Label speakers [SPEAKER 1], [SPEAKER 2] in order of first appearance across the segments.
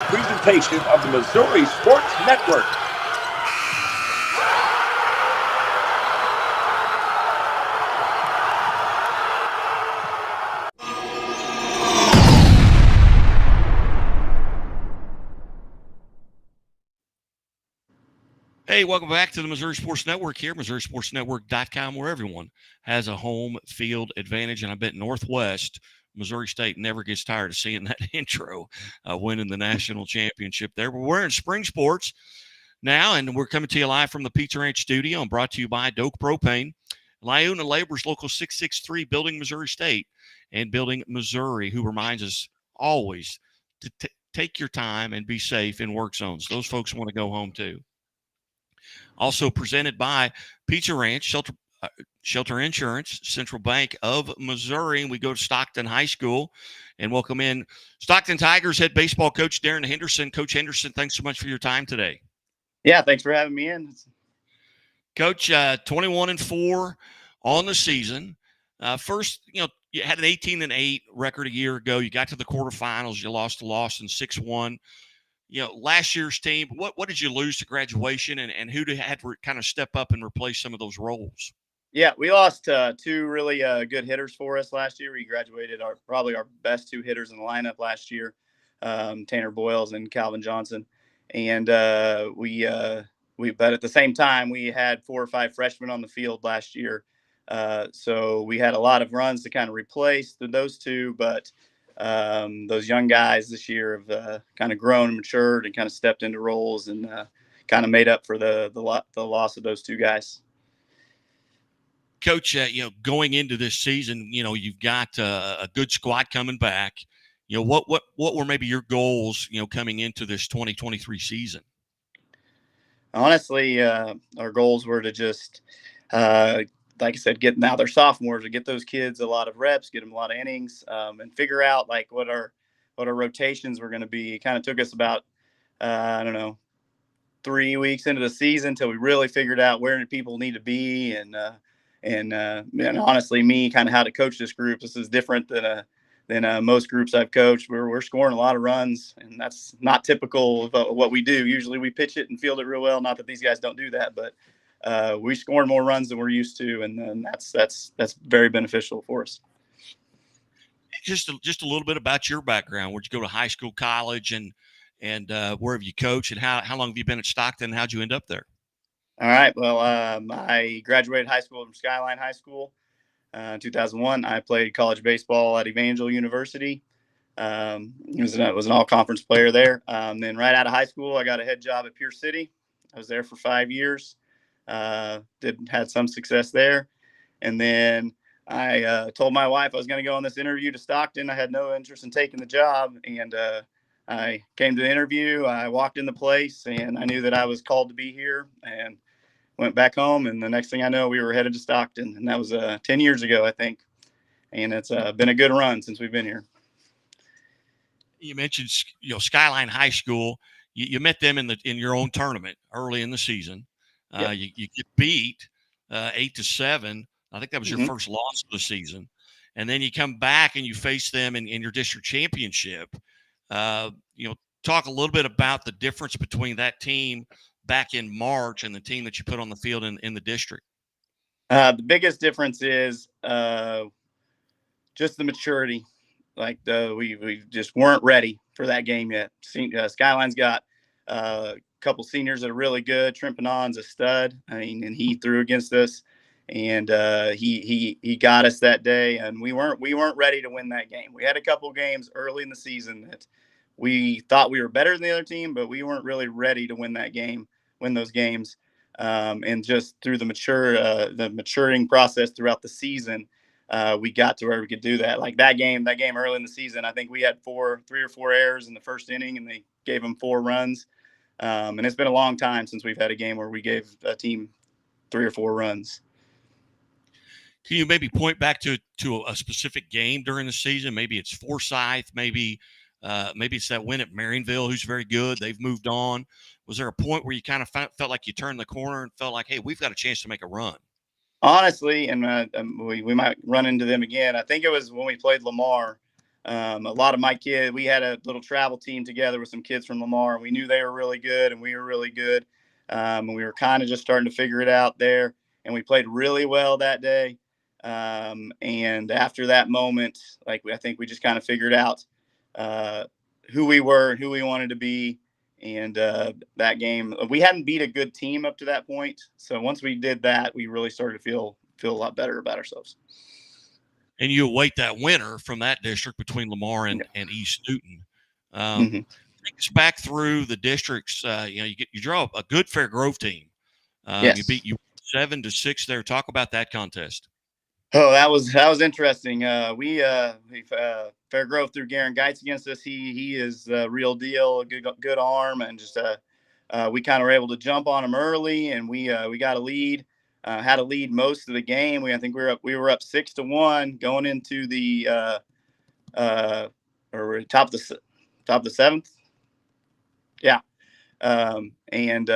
[SPEAKER 1] Presentation of the Missouri Sports Network.
[SPEAKER 2] Hey, welcome back to the Missouri Sports Network here, MissouriSportsNetwork.com, where everyone has a home field advantage. And I bet Northwest Missouri State never gets tired of seeing that intro, winning the national championship there. But we're in spring sports now, and we're coming to you live from the Pizza Ranch studio and brought to you by Doak Propane, Lyuna Labor's Local 663, Building Missouri State, and Building Missouri, who reminds us always to take your time and be safe in work zones. Those folks want to go home too. Also presented by Pizza Ranch, Shelter Insurance, Central Bank of Missouri. And we go to Stockton High School and welcome in Stockton Tigers head baseball coach Darren Henderson. Coach Henderson, thanks so much for your time today.
[SPEAKER 3] Yeah, thanks for having me in.
[SPEAKER 2] Coach, 21-4 on the season. First, you had an 18-8 record a year ago. You got to the quarterfinals. You lost to Lawson 6-1. Last year's team, what did you lose to graduation, and who had to kind of step up and replace some of those roles?
[SPEAKER 3] Yeah, we lost two really good hitters for us last year. We graduated probably our best two hitters in the lineup last year, Tanner Boyles and Calvin Johnson. And but at the same time, we had 4 or 5 freshmen on the field last year. So we had a lot of runs to kind of replace those two, but those young guys this year have kind of grown and matured and kind of stepped into roles and kind of made up for the loss of those two guys.
[SPEAKER 2] Coach, going into this season, you've got a good squad coming back. What were maybe your goals, coming into this 2023 season?
[SPEAKER 3] Honestly, our goals were to just, like I said, now they're sophomores, to get those kids a lot of reps, get them a lot of innings, and figure out like what our rotations were going to be. It kind of took us about, 3 weeks into the season till we really figured out where people need to be, and honestly, me kind of how to coach this group. This is different than most groups I've coached. We're scoring a lot of runs, and that's not typical of what we do. Usually we pitch it and field it real well. Not that these guys don't do that, but we scoring more runs than we're used to, and that's very beneficial for us.
[SPEAKER 2] Just a little bit about your background. Where'd you go to high school, college, and where have you coached, and how long have you been at Stockton? How'd you end up there?
[SPEAKER 3] All right. Well, I graduated high school from Skyline High School in 2001. I played college baseball at Evangel University. Was an all-conference player there. Then right out of high school, I got a head job at Pierce City. I was there for 5 years. Had some success there. And then I told my wife I was going to go on this interview to Stockton. I had no interest in taking the job. And I came to the interview. I walked in the place, and I knew that I was called to be here, and went back home. And the next thing I know, we were headed to Stockton. And that was 10 years ago, I think. And it's been a good run since we've been here.
[SPEAKER 2] You mentioned, Skyline High School. You met them in your own tournament early in the season.
[SPEAKER 3] Yep.
[SPEAKER 2] You get beat 8-7. I think that was your first loss of the season, and then you come back and you face them in your district championship. Talk a little bit about the difference between that team back in March and the team that you put on the field in the district.
[SPEAKER 3] The biggest difference is just the maturity. Like we just weren't ready for that game yet. Skyline's got a couple seniors that are really good. Trent Panon's a stud. I mean, and he threw against us, and he got us that day. And we weren't ready to win that game. We had a couple games early in the season that we thought we were better than the other team, but we weren't really ready to win those games. And just through the maturing process throughout the season, we got to where we could do that. Like that game early in the season, I think we had 3 or 4 errors in the first inning, and they gave them 4 runs. And it's been a long time since we've had a game where we gave a team 3 or 4 runs.
[SPEAKER 2] Can you maybe point back to a specific game during the season? Maybe it's Forsyth, maybe it's that win at Marionville, who's very good. They've moved on. Was there a point where you kind of felt like you turned the corner and felt like, hey, we've got a chance to make a run?
[SPEAKER 3] Honestly, and we might run into them again. I think it was when we played Lamar. A lot of my kids, we had a little travel team together with some kids from Lamar, and we knew they were really good, and we were really good. And we were kind of just starting to figure it out there, and we played really well that day. And after that moment, I think we just kind of figured out who we were and who we wanted to be. And that game, we hadn't beat a good team up to that point. So once we did that, we really started to feel a lot better about ourselves.
[SPEAKER 2] And you await that winner from that district between Lamar and East Newton. Take us back through the districts. You draw a good Fair Grove team.
[SPEAKER 3] Yes.
[SPEAKER 2] You beat you 7-6 there. Talk about that contest.
[SPEAKER 3] Oh, that was interesting. We Fair Grove threw Garen Geitz against us. He is the real deal, a good arm, and just we kind of were able to jump on him early, and we got a lead. Had a lead most of the game. I think we were up 6-1 going into the top of the seventh. Yeah, and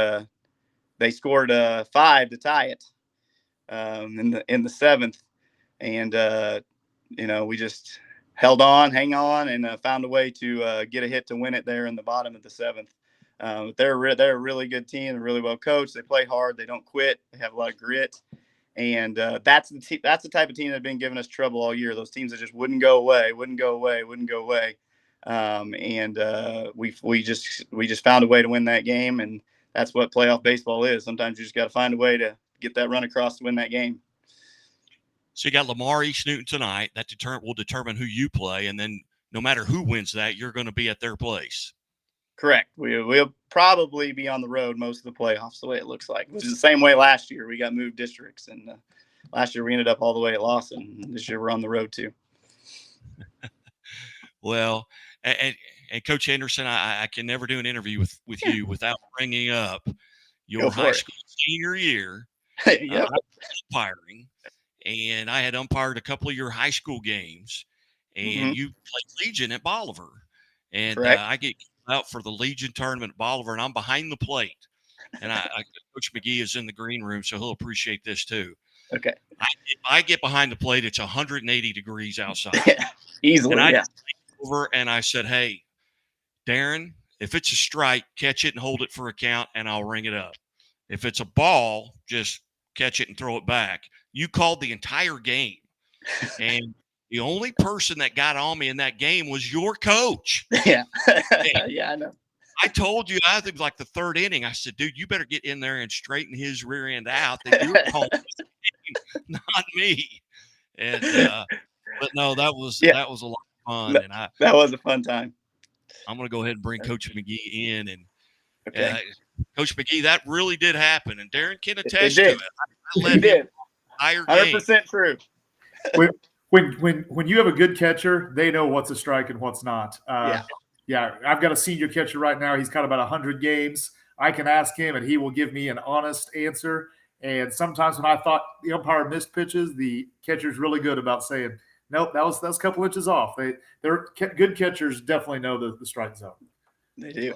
[SPEAKER 3] they scored 5 to tie it in the seventh, and we just hang on, and found a way to get a hit to win it there in the bottom of the seventh. They're a really good team. They're really well coached. They play hard. They don't quit. They have a lot of grit, and that's the type of team that's been giving us trouble all year. Those teams that just wouldn't go away. And we just found a way to win that game, and that's what playoff baseball is. Sometimes you just got to find a way to get that run across to win that game.
[SPEAKER 2] So you got Lamar East Newton tonight. That will determine who you play, and then no matter who wins that, you're going to be at their place.
[SPEAKER 3] Correct. We'll probably be on the road most of the playoffs, the way it looks like. Which is the same way last year. We got moved districts, and last year we ended up all the way at Lawson. This year we're on the road too.
[SPEAKER 2] Well, and Coach Henderson, I can never do an interview with you without bringing up your high school senior year.
[SPEAKER 3] Yep.
[SPEAKER 2] Umpiring, and I had umpired a couple of your high school games, and you played Legion at Bolivar, and I get out for the Legion tournament at Bolivar, and I'm behind the plate, and Coach McGee is in the green room, so he'll appreciate this too.
[SPEAKER 3] Okay.
[SPEAKER 2] I get behind the plate. It's 180 degrees outside.
[SPEAKER 3] Easily.
[SPEAKER 2] And I leaned over and I said, "Hey, Darren, if it's a strike, catch it and hold it for a count, and I'll ring it up. If it's a ball, just catch it and throw it back." You called the entire game, and the only person that got on me in that game was your coach.
[SPEAKER 3] Yeah. Yeah, I know.
[SPEAKER 2] I told you, I think like the third inning, I said, "Dude, you better get in there and straighten his rear end out. That you're calling this game, not me." And but no, that was a lot of fun, and
[SPEAKER 3] that was a fun time.
[SPEAKER 2] I'm going to go ahead and bring Coach McGee in, and Coach McGee, that really did happen, and Darren can attest to it. I led him
[SPEAKER 3] 100% true.
[SPEAKER 4] When you have a good catcher, they know what's a strike and what's not. Yeah, I've got a senior catcher right now. He's got about 100 games. I can ask him, and he will give me an honest answer. And sometimes when I thought the umpire missed pitches, the catcher's really good about saying, "Nope, that was a couple inches off." They're good catchers. Definitely know the strike zone.
[SPEAKER 3] They do.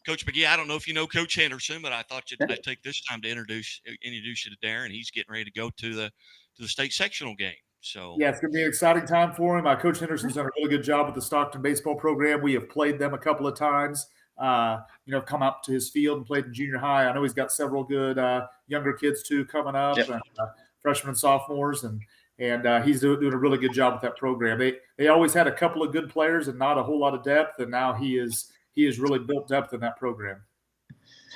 [SPEAKER 2] Coach McGee, I don't know if you know Coach Henderson, but I thought I'd take this time to introduce you to Darren. He's getting ready to go to the state sectional game. So
[SPEAKER 4] yeah, it's going to be an exciting time for him. Coach Henderson's done a really good job with the Stockton baseball program. We have played them a couple of times. Come up to his field and played in junior high. I know he's got several good younger kids too coming up, and freshmen and sophomores, and he's doing a really good job with that program. They always had a couple of good players and not a whole lot of depth, and now he has really built depth in that program.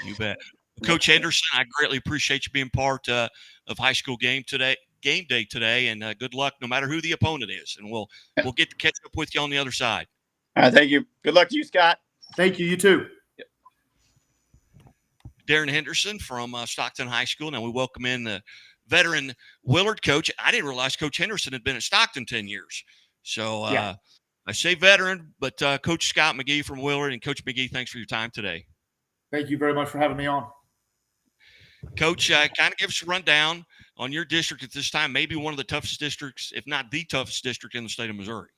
[SPEAKER 2] You bet. Coach Henderson, I greatly appreciate you being part of high school game day today, and good luck no matter who the opponent is, and we'll get to catch up with you on the other side.
[SPEAKER 3] All right, thank you. Good luck to you, Scott.
[SPEAKER 4] Thank you. You too.
[SPEAKER 2] Darren Henderson from Stockton High School. Now we welcome in the veteran Willard coach. I didn't realize Coach Henderson had been at Stockton 10 years. So I say veteran, but Coach Scott McGee from Willard. And Coach McGee, thanks for your time today.
[SPEAKER 4] Thank you very much for having me on.
[SPEAKER 2] Coach, kind of give us a rundown on your district at this time, maybe one of the toughest districts, if not the toughest district in the state of Missouri.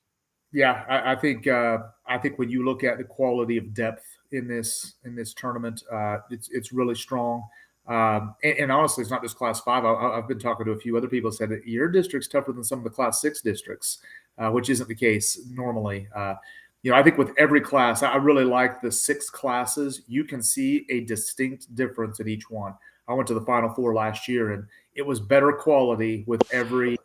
[SPEAKER 4] Yeah, I think when you look at the quality of depth in this tournament, it's really strong. And honestly, it's not just Class 5. I've been talking to a few other people who said that your district's tougher than some of the Class 6 districts. which isn't the case normally. I think with every class, I really like the 6 classes. You can see a distinct difference in each one. I went to the Final Four last year, and it was better quality with every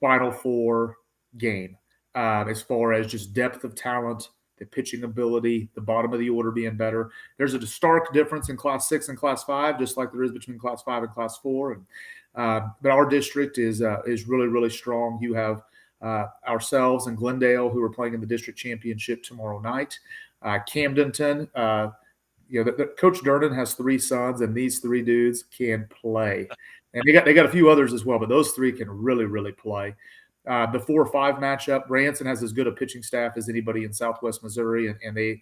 [SPEAKER 4] Final Four game, as far as just depth of talent, the pitching ability, the bottom of the order being better. There's a stark difference in Class 6 and Class 5, just like there is between Class 5 and Class 4. But our district is really, really strong. You have ourselves and Glendale, who are playing in the district championship tomorrow night. Camdenton, Coach Durden has 3 sons, and these 3 dudes can play. And they got a few others as well, but those 3 can really, really play. The 4-5 matchup, Branson has as good a pitching staff as anybody in Southwest Missouri, and they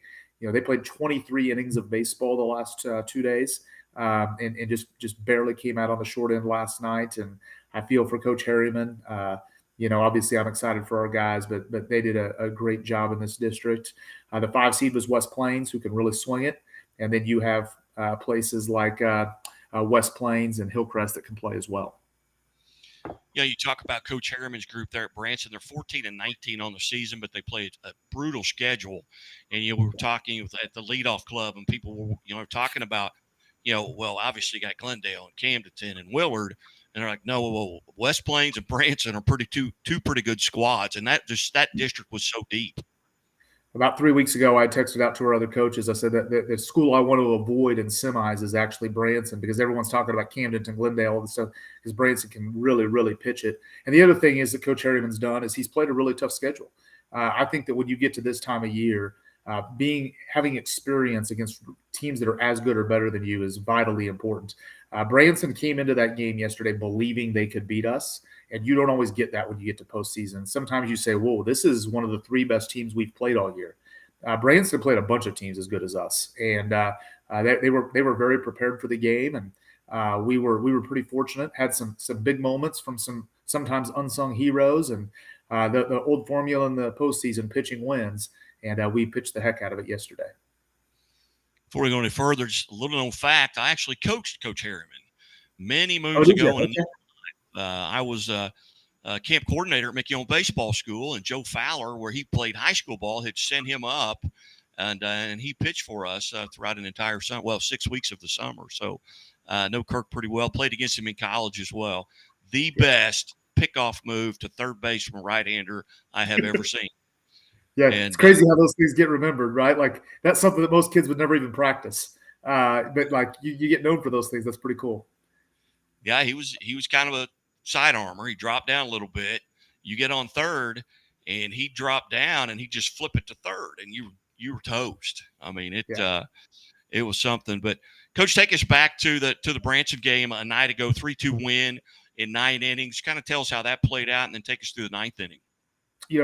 [SPEAKER 4] played 23 innings of baseball the last 2 days, and just barely came out on the short end last night. And I feel for Coach Harriman. Obviously I'm excited for our guys, but they did a great job in this district. The 5 seed was West Plains, who can really swing it, and then you have places like West Plains and Hillcrest that can play as well.
[SPEAKER 2] You talk about Coach Harriman's group there at Branson. They're 14-19 on the season, but they play a brutal schedule. And we were talking at the leadoff club, and people were talking about, obviously you got Glendale and Camdenton and Willard, and they're like, no, West Plains and Branson are two pretty good squads, and that district was so deep.
[SPEAKER 4] About 3 weeks ago, I texted out to our other coaches. I said that the school I want to avoid in semis is actually Branson, because everyone's talking about Camdenton, Glendale, and stuff, because Branson can really, really pitch it. And the other thing is that Coach Harriman's done is he's played a really tough schedule. I think that when you get to this time of year, having experience against teams that are as good or better than you is vitally important. Branson came into that game yesterday believing they could beat us, and you don't always get that when you get to postseason. Sometimes you say, whoa, this is one of the 3 best teams we've played all year. Branson played a bunch of teams as good as us, and they were very prepared for the game, and we were pretty fortunate. Had some big moments from some sometimes unsung heroes, and the old formula in the postseason, pitching wins, and we pitched the heck out of it yesterday.
[SPEAKER 2] Before we go any further, just a little known fact: I actually coached Coach Harriman many moons ago.
[SPEAKER 4] Okay.
[SPEAKER 2] I was a camp coordinator at McYown Baseball School, and Joe Fowler, where he played high school ball, had sent him up, and he pitched for us throughout an entire summer, 6 weeks of the summer. So know Kirk pretty well. Played against him in college as well. The best pickoff move to third base from a right-hander I have ever seen.
[SPEAKER 4] Yeah, it's crazy how those things get remembered, right? Like, that's something that most kids would never even practice. But like you get known for those things. That's pretty cool.
[SPEAKER 2] Yeah, he was kind of a side armor. He dropped down a little bit. You get on third, and he dropped down, and he just flip it to third, and you were toast. I mean, it was something. But Coach, take us back to the Branson game a night ago, 3-2 win in 9 innings. Kind of tell us how that played out, and then take us through the 9th inning.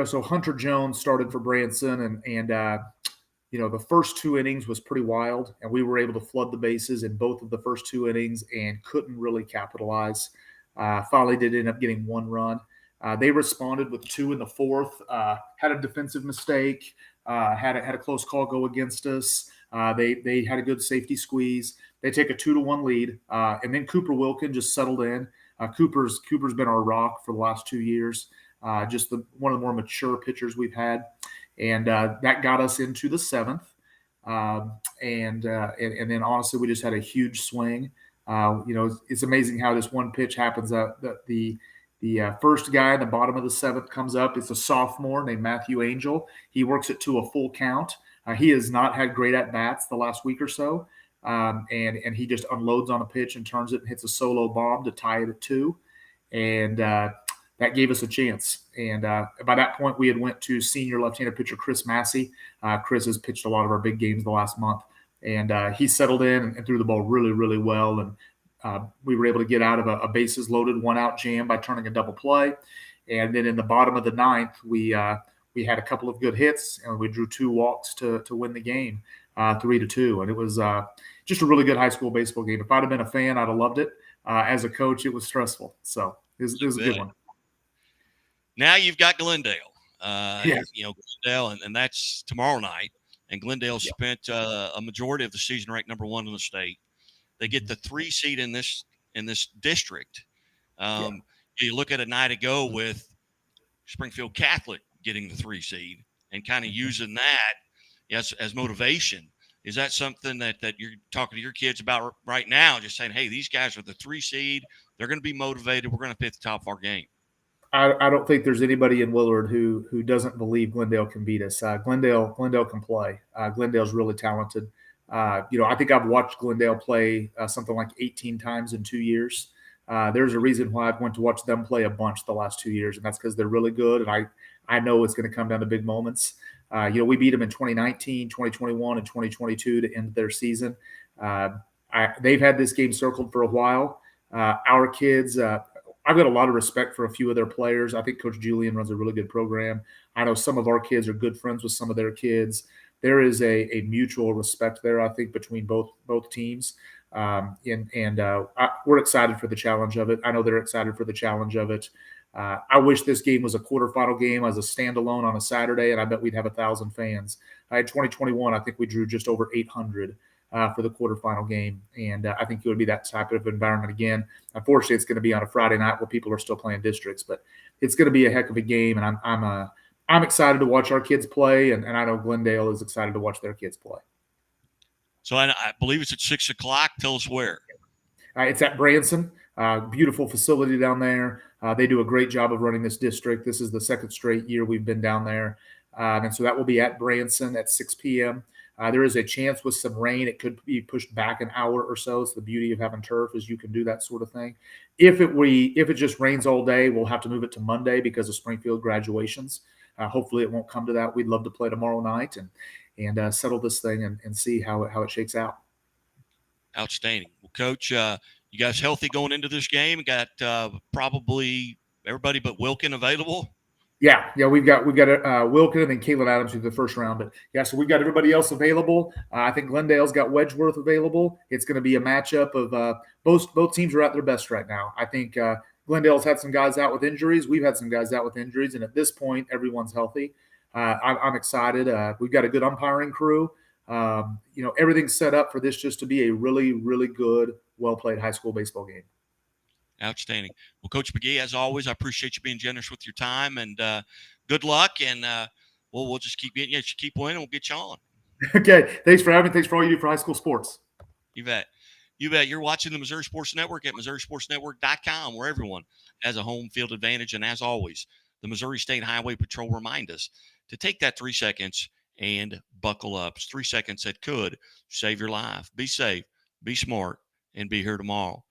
[SPEAKER 4] So Hunter Jones started for Branson, and the first 2 innings was pretty wild, and we were able to flood the bases in both of the first 2 innings and couldn't really capitalize. Finally did end up getting 1 run. They responded with 2 in the 4th, had a defensive mistake, had a close call go against us. They had a good safety squeeze. They take a 2-1 lead, and then Cooper Wilkin just settled in. Cooper's been our rock for the last 2 years. Just one of the more mature pitchers we've had, and that got us into the 7th. And then honestly, we just had a huge swing. It's amazing how this one pitch happens. The first guy in the bottom of the 7th comes up. It's a sophomore named Matthew Angel. He works it to a full count. He has not had great at bats the last week or so, and he just unloads on a pitch and turns it and hits a solo bomb to tie it at 2, and that gave us a chance. And by that point, we had went to senior left-handed pitcher Chris Massey. Chris has pitched a lot of our big games the last month. And he settled in and threw the ball really, really well. And we were able to get out of a bases-loaded 1-out jam by turning a double play. And then in the bottom of the 9th, we had a couple of good hits, and we drew 2 walks to win the game, 3-2. And it was just a really good high school baseball game. If I'd have been a fan, I'd have loved it. As a coach, it was stressful. So it was a good one.
[SPEAKER 2] Now you've got Glendale, Glendale, and that's tomorrow night. And Glendale spent a majority of the season ranked number 1 in the state. They get the 3 seed in this district. You look at a night ago with Springfield Catholic getting the 3 seed and kind of using that as motivation. Is that something that you're talking to your kids about right now? Just saying, hey, these guys are the 3 seed. They're going to be motivated. We're going to be at the top of our game.
[SPEAKER 4] I don't think there's anybody in Willard who doesn't believe Glendale can beat us. Glendale can play. Glendale's really talented. I think I've watched Glendale play something like 18 times in 2 years. There's a reason why I've went to watch them play a bunch the last 2 years, and that's because they're really good. And I know it's going to come down to big moments. We beat them in 2019, 2021, and 2022 to end their season. They've had this game circled for a while. Our kids, I've got a lot of respect for a few of their players. I think Coach Julian runs a really good program. I know some of our kids are good friends with some of their kids. There is a mutual respect there, I think, between both teams. We're excited for the challenge of it. I know they're excited for the challenge of it. I wish this game was a quarterfinal game as a standalone on a Saturday, and I bet we'd have 1,000 fans. In 2021, I think we drew just over 800 for the quarterfinal game, and I think it would be that type of environment again. Unfortunately, it's going to be on a Friday night where people are still playing districts, but it's going to be a heck of a game, and I'm excited to watch our kids play, and I know Glendale is excited to watch their kids play.
[SPEAKER 2] So I believe it's at 6 o'clock. Tell us where.
[SPEAKER 4] It's at Branson. Beautiful facility down there. They do a great job of running this district. This is the second straight year we've been down there. And so that will be at Branson at 6 p.m. There is a chance with some rain, it could be pushed back an hour or so. It's the beauty of having turf is you can do that sort of thing. If it just rains all day, we'll have to move it to Monday because of Springfield graduations. Hopefully it won't come to that. We'd love to play tomorrow night and settle this thing and see how it shakes out.
[SPEAKER 2] Outstanding. Well, Coach, you guys healthy going into this game? Got probably everybody but Wilkin available?
[SPEAKER 4] Yeah, we've got Wilkin and then Caitlin Adams through the first round. But yeah, so we've got everybody else available. I think Glendale's got Wedgeworth available. It's going to be a matchup of both teams are at their best right now. I think Glendale's had some guys out with injuries. We've had some guys out with injuries, and at this point, everyone's healthy. I'm excited. We've got a good umpiring crew. Everything's set up for this just to be a really, really good, well-played high school baseball game.
[SPEAKER 2] Outstanding. Well, Coach McGee, as always, I appreciate you being generous with your time, and good luck. And we'll just keep getting you. Keep winning. We'll get you on.
[SPEAKER 4] Okay. Thanks for having me. Thanks for all you do for high school sports.
[SPEAKER 2] You bet. You bet. You're watching the Missouri Sports Network at MissouriSportsNetwork.com, where everyone has a home field advantage. And as always, the Missouri State Highway Patrol remind us to take that 3 seconds and buckle up. It's 3 seconds that could save your life. Be safe, be smart, and be here tomorrow.